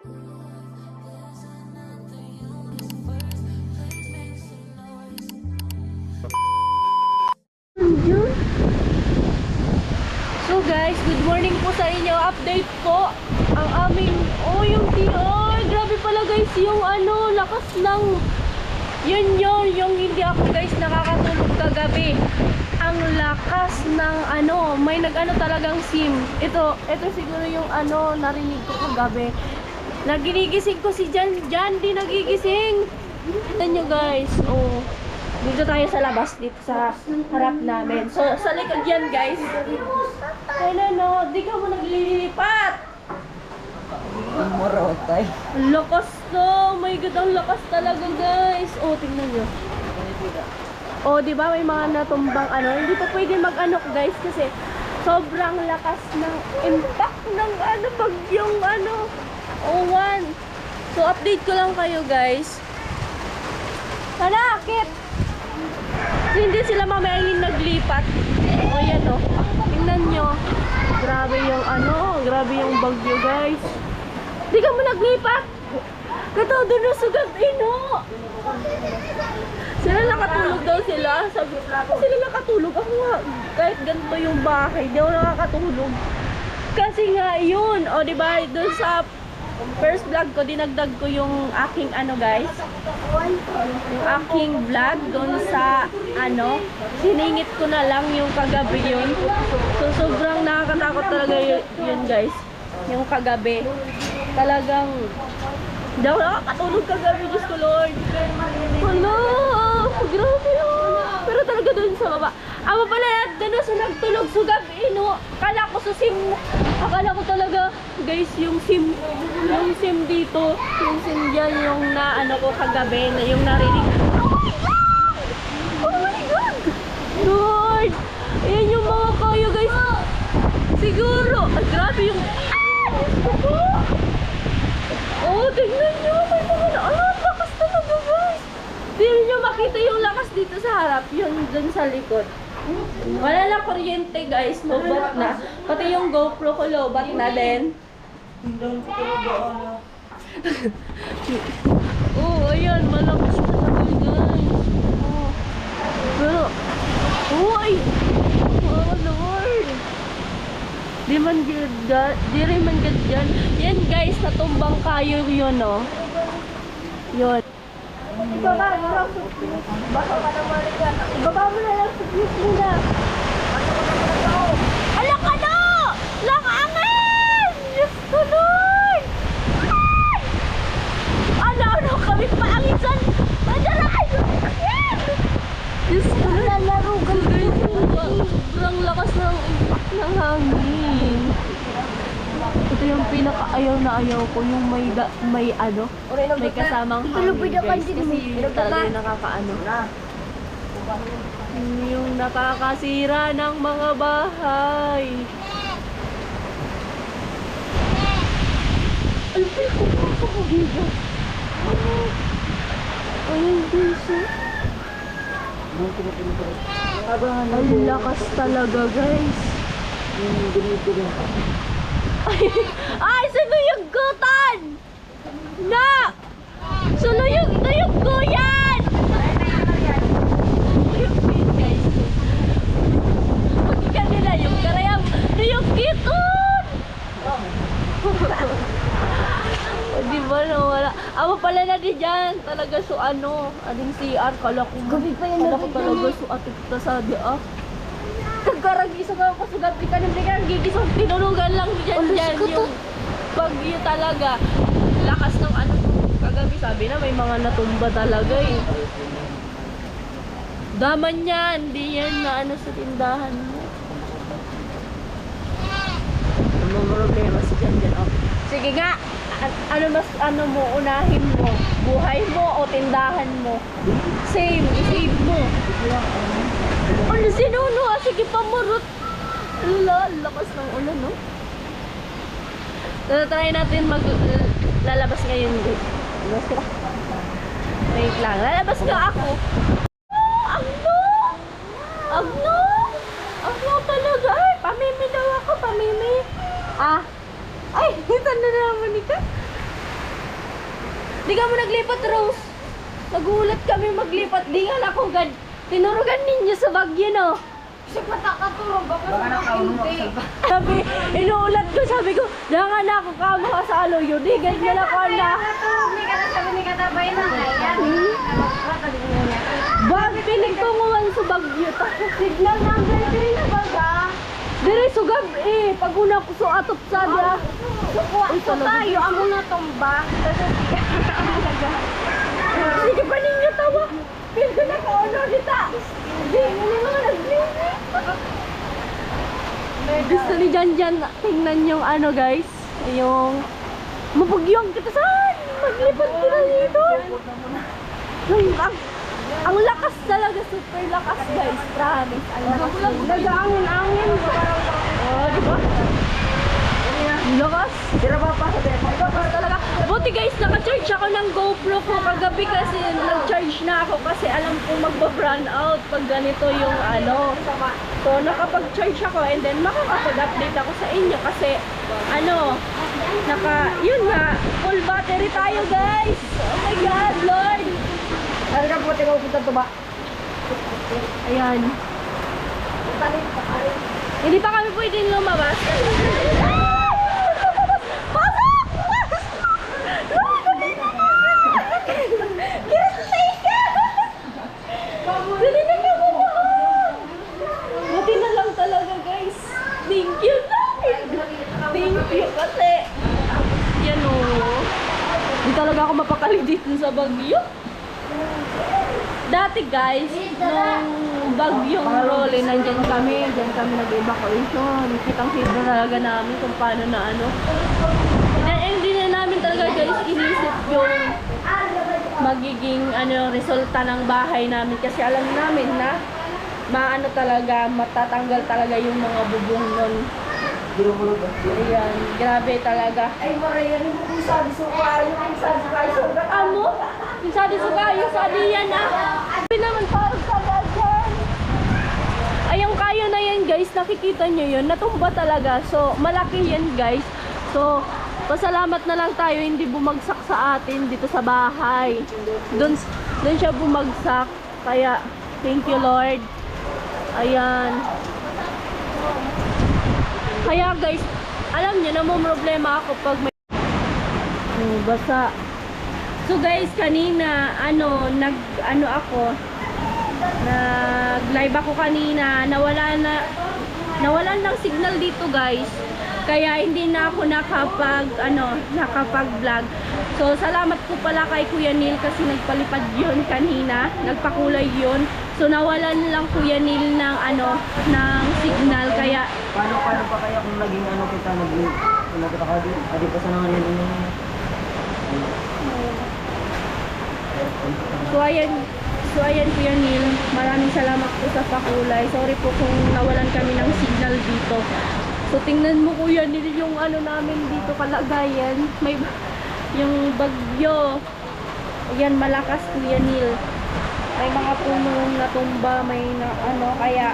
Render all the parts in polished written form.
So guys, good morning po sa inyo. Update po ang aming yung grabe pala guys yung lakas ng yung hindi ako guys nakakatulog kagabi. Ang lakas ng may talagang sim. Ito siguro yung narinig ko kagabi. Naginigising ko si Jan di nagigising. Tignan nyo guys. Dito tayo sa labas, dito sa harap namin. So, sa likod yan, guys. Kaya di ka mo naglilipat. Ang lakas to. Oh my God, ang lakas talaga, guys. Tingnan nyo. Di ba may mga natumbang Hindi pa pwede guys, kasi sobrang lakas ng impact ng bagyong Owan. So, update ko lang kayo, guys. Akit! So, hindi sila mamayaling naglipat. Yan tingnan nyo. Grabe yung bagyo guys. Di ka mo naglipat. Kato doon na sugat Sila nakatulog daw sila. Sabi sila nakatulog. Ako nga, kahit ganito yung bahay, di ako nakakatulog. Kasi nga yun. Diba doon sa first vlog ko, dinagdag ko yung aking guys, yung aking vlog doon sa siningit ko na lang yung kagabi yun. So sobrang nakakatakot talaga yun guys, yung kagabi. Talagang hindi ako nakakatulog kagabi, Diyos ko Lord. Grabe yun. Pero talaga doon sa baba, pala doon sa nagtulog sa gabi, akala ko sa sim, akala ko talaga guys yung sim dito, yung sim dyan, yung ko kagabi, na yung narinig. Oh my God! Lord! Ayan yung mga kayo guys. Siguro, grabe yung tignan nyo, may mga lakas talaga guys. Hindi nyo makita yung lakas dito sa harap, yun dun sa likod. Wala lang kuryente guys, lobat na. Pati yung GoPro ko lobat na din. Ayan, malakas talaga guys. Pero, Lord. Di rin man dyan. Yan guys, natumbang kayo yun Yun. Ibaba mo lang sa view. Baka ka naman yan. Ibaba mo na lang sa view muna. Ala ka na! Langangin! Diyos ko Lord! Ano kami paangisan? Madaray! Diyos ko Lord! Lalarugan guys. Sobrang lakas ng impact ng hangin. Ito yung pinaka-ayaw na ayaw ko, yung may kasamang hangin guys, kasi yun talaga yung yung nakakasira ng mga bahay. Alam ko yung kumapakagiga. Ayun guys ang lakas talaga guys. Sinuyugutan! Sinuyug ko yan! Pagkikan nila yung karayam, yung kitun! Diba nawala? Pala na di dyan. Talaga ading CR. Kala ko talaga ito sa Kagkarag-isa ka pasugat di ka nang gigisong tinulugan lang dyan yung bagyo talaga. Lakas ng kagabi sabi na may mga natumba talaga Daman yan, hindi yan na sa tindahan mo. Ano problema si dyan. Sige nga, mo unahin mo? Buhay mo o tindahan mo? Save mo. Sinuno? Sige, pamurot. Lakas ng ulan, Try natin lalabas ngayon. Wait lang. Lalabas nga ako. Agno talaga. Pamimi daw ako. Ay, saan na naman ika? Di ka mo naglipat, Rose. Nagulat kami maglipat. Di nga na ako gad. Tinurugan ninyo sa bagyo, no? Kasi patakatulog ako sa hindi. Sabi, inuulat ko, sabi ko, danga na ako kamo ka sa aloyo. Di, ganyan na ko na. Ni kata sabi ni kata bay na yan. Bag, piling ko nguwan sa bagyo. Tapos signal number 3 na baga. Dire, sugab eh. Pag una ko so atop sa dia. Ito tayo, amo na tumba. Sige pa ninyo tawa. Feel ko na ko ano dita. Di, ngayon mga naglinis. Gusto ni Janjan, tingnan yung ano guys. Yung mabugyong kita saan. Maglipat kita dito. Ang lakas talaga, super lakas guys. Promise. Ang lakas. Nag-aangin-angin. Oh, di ba? Ang lakas. Tira ba pa sa depo? Lakas talaga. Buti guys, naka-charge ako ng GoPro ko kagabi kasi nag-charge na ako kasi alam kong magba-brown out pag ganito yung ano. So, nakapag-charge ako and then makakapag-update ako sa inyo kasi ano, yun nga, full battery tayo guys. Oh my God, Lord. Ano ka po, tingnan ko ito ba? Ayan. Hindi pa kami pwedeng lumabas. Buti na lang talaga guys. Thank you. Thank you kasi yan o. Hindi talaga ako mapakali dito sa Bagyo. Dati guys, nung bagyong Rolly, nandyan kami nag-evacuation. Kitang-kita talaga namin kung paano na ano. Hindi na namin talaga guys inisip yung magiging ano resulta ng bahay namin kasi alam namin na maano talaga, matatanggal talaga yung mga bubong nun. Ayan, grabe talaga. Ay, Maria, rin mo kung sabi sukayo, kung sabi sukayo. Amo? Yung sadi suka, yung sadi yan ah. Sabi naman parang saga dyan. Ay, yung kayo na yan guys, nakikita nyo yun, natumba talaga. So, malaki yan guys. So, pasalamat na lang tayo, hindi bumagsak sa atin dito sa bahay. Doon siya bumagsak. Kaya, thank you Lord. Ayan. Kaya guys, alam niyo na mo problema ako pag may basa. So guys, kanina nag-live ako kanina, nawalan ng signal dito guys. Kaya hindi na ako nakapag-vlog. So salamat po pala kay Kuya Neil kasi nagpalipad yun kanina, nagpakulay yun. So nawalan lang Kuya Neil ng ng signal kaya Paano pa kaya kung naging kita nagkita ka din? Adi pa sa naman yun. So ayan Kuya Neil, maraming salamat po sa pakulay. Sorry po kung nawalan kami ng signal dito. So tingnan mo Kuya Neil yung namin dito kalagayan. May yung bagyo. Ayan, malakas Kuya Neil. May mga punong natumba, may kaya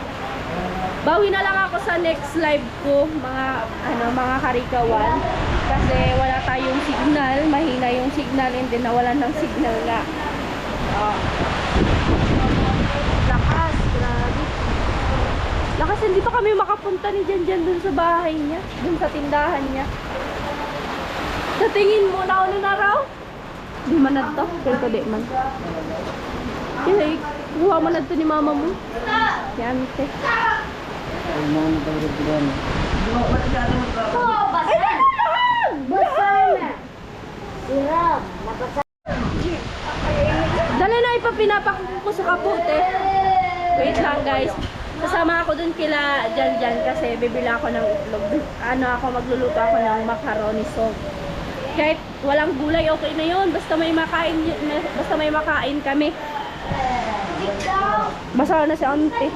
bawi na lang ako sa next live ko, mga karikawan. Kasi wala tayong signal, mahina yung signal and then nawalan ng signal nga. Lakas, grabe. Lakas, hindi pa kami makapunta ni Janjan dun sa bahay niya, dun sa tindahan niya. Sa tingin mo, nauna na raw? Di man na to, pero di man. Kaya, kuha mo na to ni mama mo. Yan, te. Ay, mga natawag ko doon. Oh, basa! Basa na! Hirap! Nabasa! Dali na ipapinapakuko ko sa kapote. Wait lang guys. Kasama ako dun kila Janjan kasi bibili ako ng itlog. Magluluto ako ng macaroni sauce. Kahit walang gulay, okay na yun. Basta may makain kami. Basa na si auntie.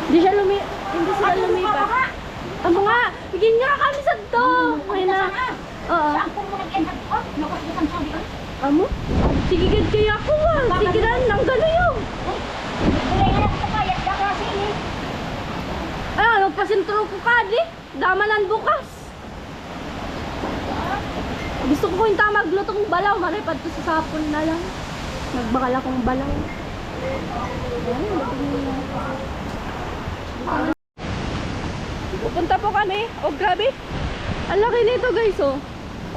Hindi sila lumipat. Amo nga, bigyan nga kami sa to. Ayun na. Oo. Amo? Sige gid kaya ako ah. Sige ran, nang galayo. Nagpasintro ko ka di. Damanan bukas. Gusto ko yung maglutong balaw. Maripad to sa sapon na lang. Nagbakal akong balaw. Pupunta po kami. Oh, grabe. Ang laki nito, guys, oh.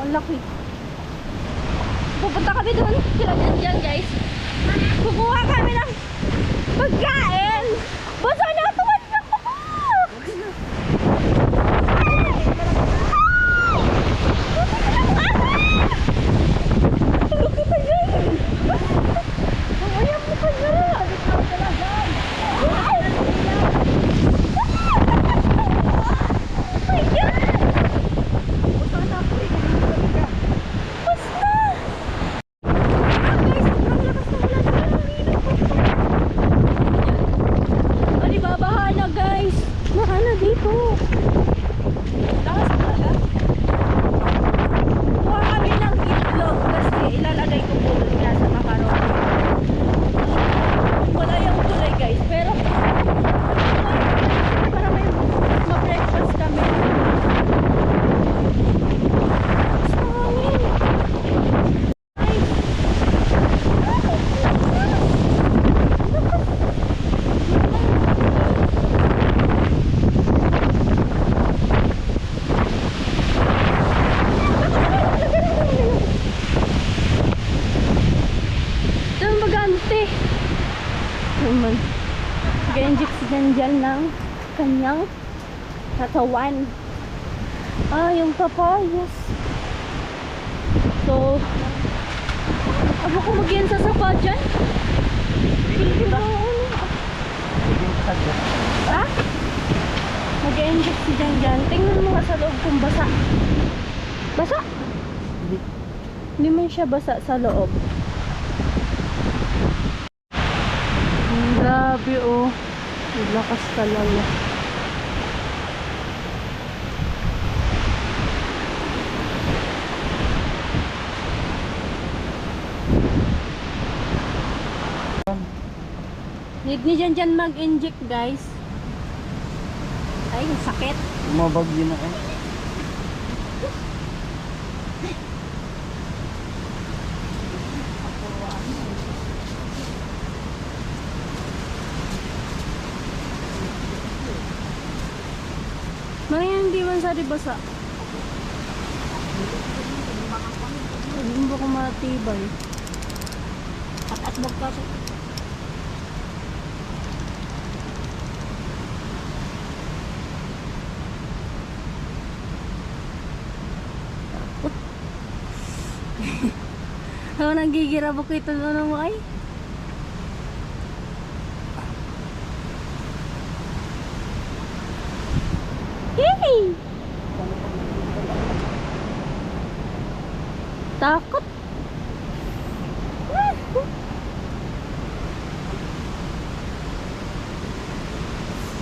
Ang laki. Pupunta kami doon. Sila dyan, guys. Kukuha kami ng pagkain. Basa na ito. Nag-inject si Janjan ng kanyang katawan. Yung papayas. So, abo ko mag-iyan sa sapa dyan? Hindi ba? Ha? Nag-inject si Janjan. Tingnan mo nga sa loob kung basa. Basa? Hindi man siya basa sa loob. Grabe, oh. Lakas talaga. Need ni Janjan mag-inject, guys. Ay, sakit. Umabagyo na eh. Marang hindi man sa basa. Hindi ba ko matibay? At bagkas. Ako nagigira po ko ito na mo ay. Yay! Takot.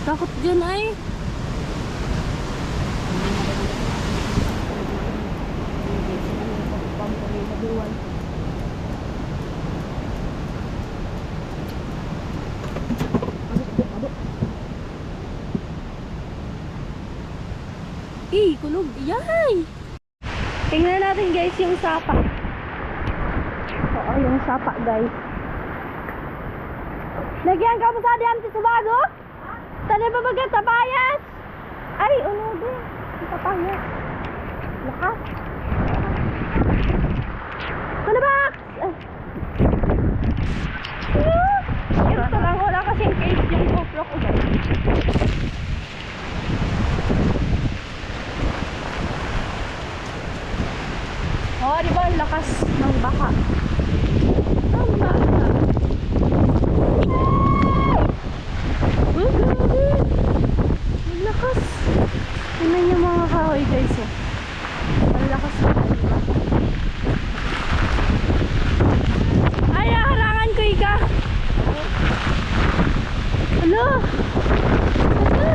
Takot dyan ay. Kulog. Yay! Tingnan natin, guys, yung sapa. Oo, yung sapa, guys. Nagyan ka mo sa diyan sa bago? Tali ba bagat tapayas? Ay, uno din. Tapayas. Lakas. Ano ba? Ito lang, wala kasing case yung GoPro ko, guys. Oh, di ba ang lakas ng baka? Ang baka. Oh, grabe. Ang lakas. Tingnan niyo mga kahoy, guys. Oh. Ang lakas ng baka. Ay, harangan ko ika. Ano? Ano?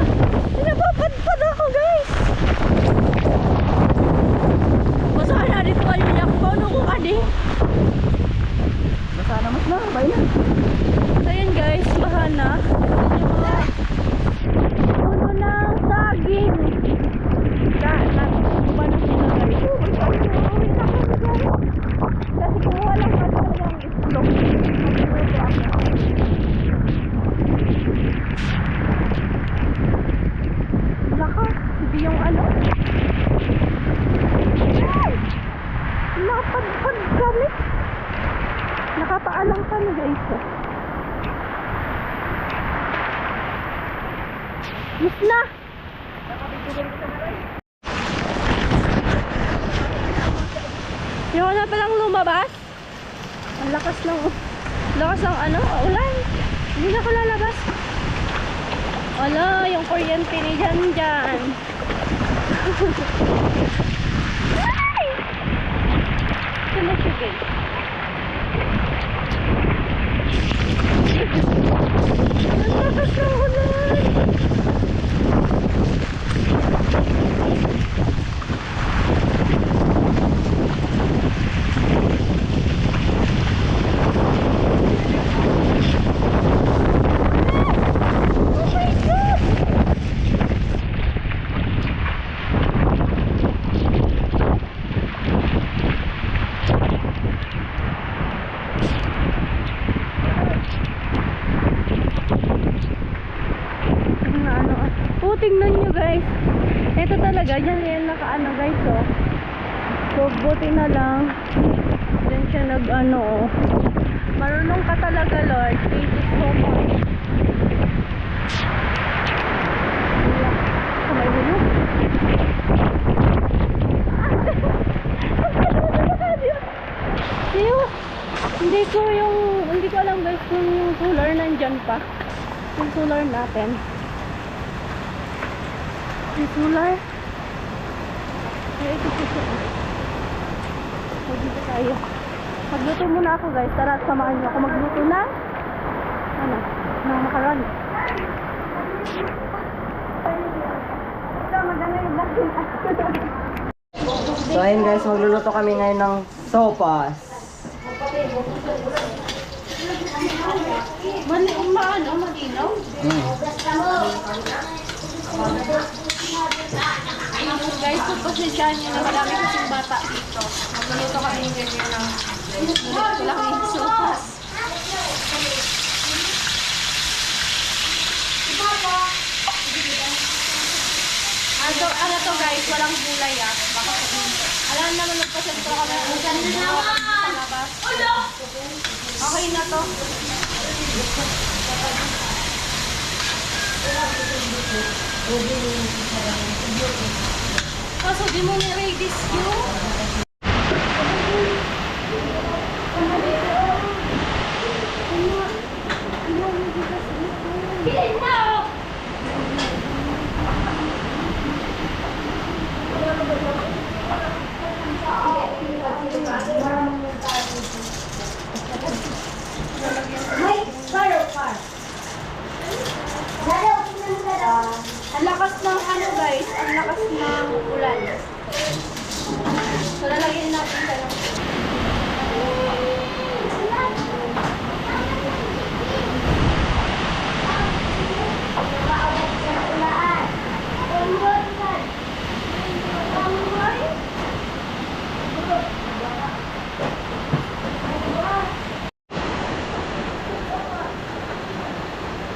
Pinapapadpad ako, guys. Basahan na dito kayo niya. Paano ko kani? Basa na mas na, bayan. Ayan, guys, bahan na. Puno ng saging. Ba na sila, guys. lang kami guys. Mas na! Yung na palang lumabas. Ang lakas ng ano, ulan. Hindi na ako lalabas. Wala, yung kuryente ni Jan. Ay! Ito na siya guys. Ang lakas ng ulan. Tingnan nyo guys, ito talaga dyan yan nakaano guys, oh. So buti na lang dyan siya nag ano, oh. Marunong ka talaga Lord, thank you so much. Kamay mo yun. Hindi ko alam guys kung yung solar nandyan pa, yung solar natin. May solar. Ay, ito. So, dito tayo. Magluto muna ako guys. Tara, samahan niyo ako magluto ng ng makaron. So ayun guys, magluluto kami ngayon ng sopas. Malinaw? Guys, pagpasensyahan nyo na marami kasing bata dito. Magluluto kami yung ganyan na nulit ko lang yung sopas. Ano to guys, walang gulay ah. Baka sabihin. Alam naman nagpasensya kami kung saan yung palabas. Okay na to. Kaso di mo ni-ready yun. Ang lakas ng ano guys, ang lakas ng ulan. So lalagyan natin sa lang.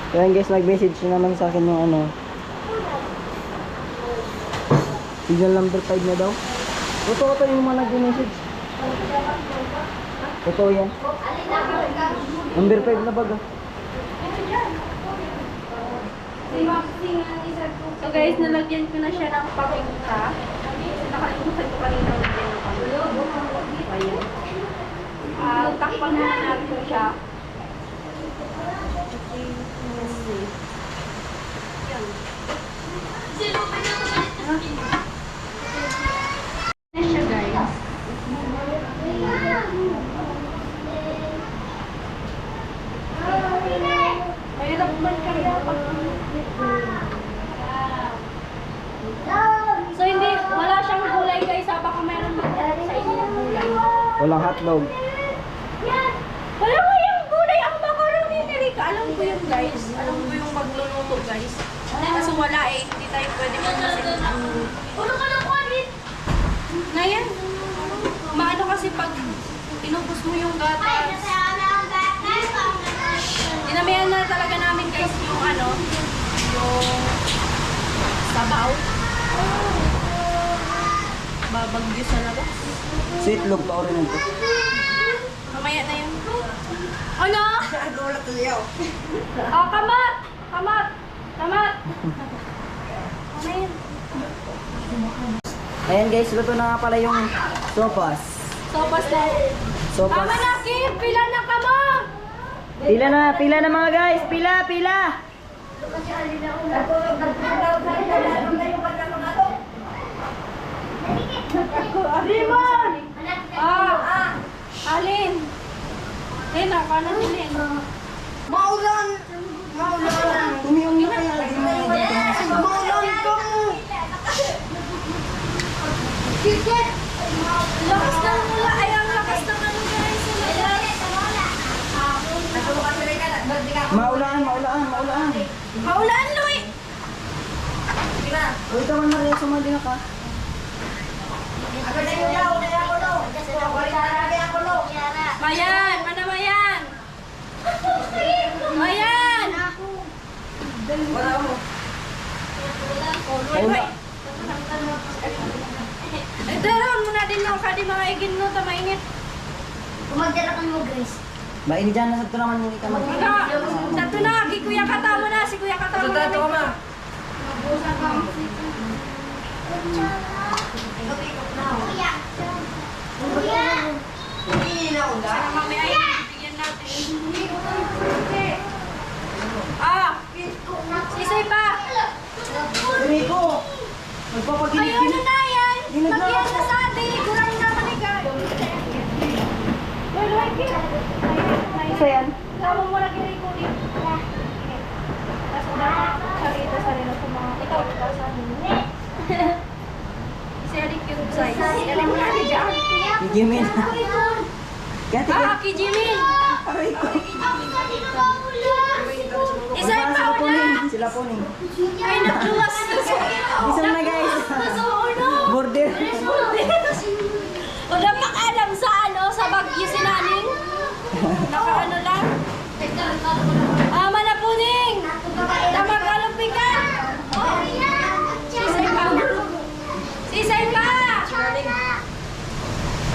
So ayun guys, nag-message naman sa akin yung ano. Signal number 5 na daw. Totoo yung mga nag-message. Totoo yan. Number 5 na baga. So guys, nalagyan ko na siya ng paminta. Nakalimutan ko kanina lagyan ng paminta. Ayan. Takpan muna natin siya. Yan siya guys. Mahirap man kaya pag so hindi, wala siyang gulay guys. Baka meron man sa inyo yung gulay. Walang hotdog. Wala mo yung gulay. Ang macaroni ni Rika. Alam ko yun guys. Alam ko yung magluluto guys. Kaso wala eh. Hindi tayo pwede magpasin. Ulo ka lang kuwalit. Ngayon. Maano kasi pag inubos mo yung gatas. Dinamihan na talaga namin guys yung ano. Yung sabaw. Babagyo sa labas. Sweet log pa rin ito. Mamaya na yun. Ano? Oh, kamat! Kamat! Kamat! Mamaya. Ayan guys, luto na nga pala yung sopas. Sopas na. Sopas. Tama na, Kim! Pila na ka mo! Pila na mga guys. Pila. Limon! Alin? Lina, kanan ni Lin. Maulan! Tumiyong na kaya. Maulan ka mo! Kikit! Lakas ng mula. Ay, ang lakas ng ano guys. Maulaan. Maulan, Loy! Uy, taman na rin. Sumali na ka. Mayan! Mana Mayan! Mayan! Wala mo. Loy! Daron mo na din no. Kadi mga igin no. Tamainit. Kumagdala ka mo, Grace. Ba, ini dyan. Nasa ito naman yung ikamag. Tato na. Ki Kuya Kata mo na. Si Kuya Kata mo na. ka ma. Sana mamaya ay bigyan natin. Ah! Sisay pa! Rico! Magpapagilig. Ayun na na yan! Ginagawa Magyan ko. na sa atin! Kurang na manigan! Well, like it. Isa yan. Lama mo na kiniko dito. Tapos dapat sarita sa rin sa mga ikaw diba sa amin. Isa yung cute size. Yan mo na ni Jack. Si Jimin. Gati ka. Ah, kay Jimin! Rico. Isa yung Sila pa puning. na! Sila puning. Ay, nagluwas na sa Isang na guys. Nasuuno! Border. Wala pang-alam sa ano, sa Bagyo Sinaning. Nakaano lang. Mana puning! Tamang kalupin ka! Oh. Sisay pa! Sisay pa!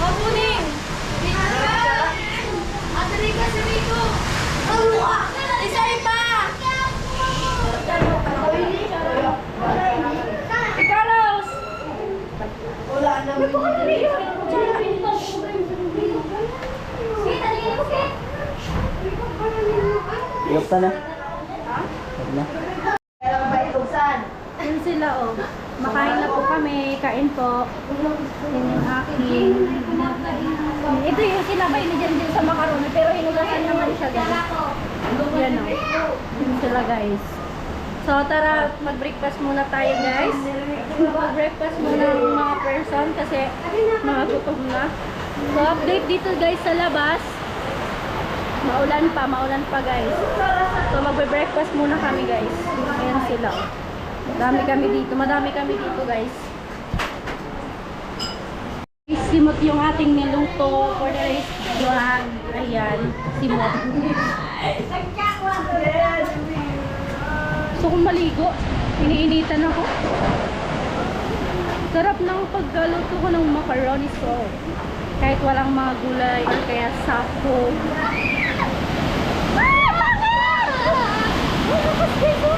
Oh, puning! Ate Rica, si Rico! Sisay pa! Carlos! Wala naman Iyokta na. Na. Yun sila oh. Makain na po kami, kain po. Yun yung aking. Ito yung sinabay ni Jen sa macaroni, pero hinugasan naman siya guys. Yan oh. Yun sila guys. So tara, mag-breakfast muna tayo guys. Mag-breakfast muna ng mga person kasi mga gutom na. So update dito guys sa labas. Maulan pa guys. So magbe-breakfast muna kami guys. Ayan sila. Madami kami dito guys. Simot yung ating niluto for the rest vlog. Ayan, simot. So kung maligo, iniinitan ako. Sarap ng paggaluto ko ng macaroni sauce. Kahit walang mga gulay or kaya sako. Ah! Bakit? Oh, lakas kayo!